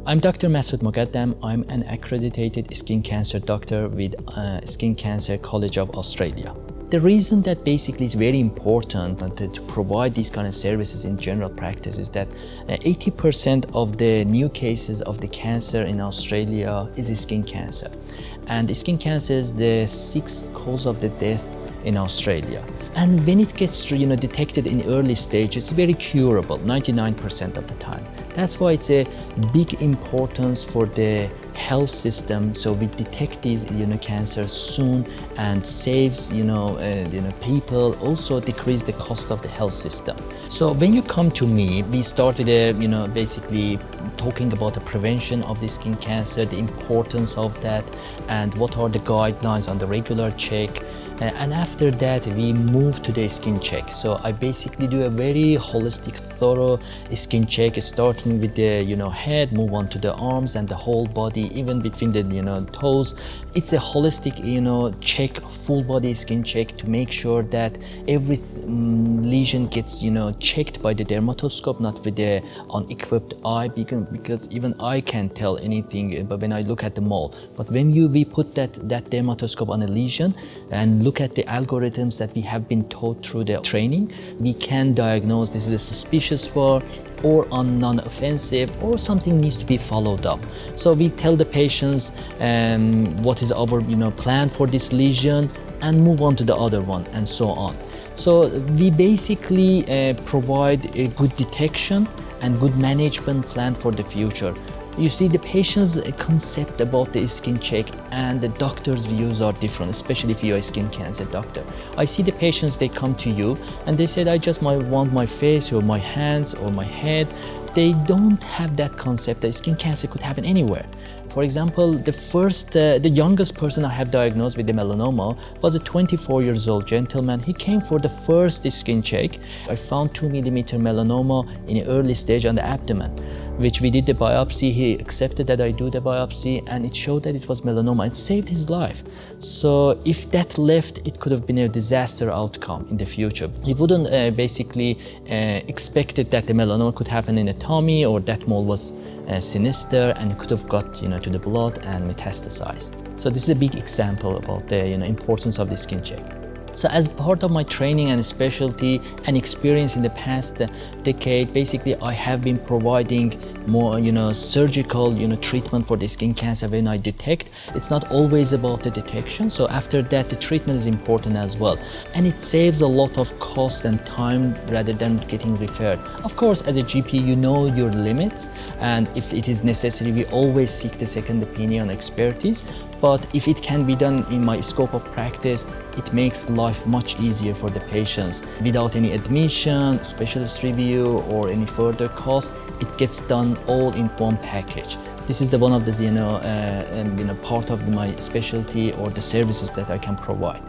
I'm Dr. Masoud Moghaddam. I'm an accredited skin cancer doctor with Skin Cancer College of Australia. The reason that basically is very important to provide these kind of services in general practice is that 80% of the new cases of the cancer in Australia is skin cancer. And skin cancer is the 6th cause of the death in Australia. And when it gets detected in early stage, it's very curable, 99% of the time. That's why it's a big importance for the health system. So we detect these cancers soon and saves people, also decrease the cost of the health system. So when you come to me, we started basically talking about the prevention of the skin cancer, the importance of that, and what are the guidelines on the regular check. And after that, we move to the skin check. So I basically do a very holistic, thorough skin check, starting with the head, move on to the arms and the whole body, even between the toes. It's a holistic check, full body skin check to make sure that every lesion gets checked by the dermatoscope, not with the unequipped eye, because even I can't tell anything. But when I look at the mole, but when we put that dermatoscope on a lesion and look at the algorithms that we have been taught through the training, we can diagnose this is a suspicious for or non-offensive, or something needs to be followed up. So we tell the patients what is our plan for this lesion and move on to the other one, and so on. So we basically provide a good detection and good management plan for the future. You see, the patient's concept about the skin check and the doctor's views are different, especially if you're a skin cancer doctor. I see the patients, they come to you and they said, I just want my face or my hands or my head. They don't have that concept that skin cancer could happen anywhere. For example, the youngest person I have diagnosed with the melanoma was a 24-year-old gentleman. He came for the first skin check. I found 2mm melanoma in an early stage on the abdomen, which we did the biopsy. He accepted that I do the biopsy, and it showed that it was melanoma. It saved his life. So if that left, it could have been a disaster outcome in the future. He wouldn't basically expected that the melanoma could happen in the tummy, or that mole was sinister and could have got to the blood and metastasized. So this is a big example about the importance of the skin check. So as part of my training and specialty and experience in the past decade, basically I have been providing more surgical treatment for the skin cancer when I detect. It's not always about the detection, so after that the treatment is important as well, and it saves a lot of cost and time rather than getting referred. Of course, as a GP, you know your limits, and if it is necessary, we always seek the second opinion expertise. But if it can be done in my scope of practice, it makes life much easier for the patients. Without any admission, specialist review, or any further cost, it gets done all in one package. This is one of the part of my specialty or the services that I can provide.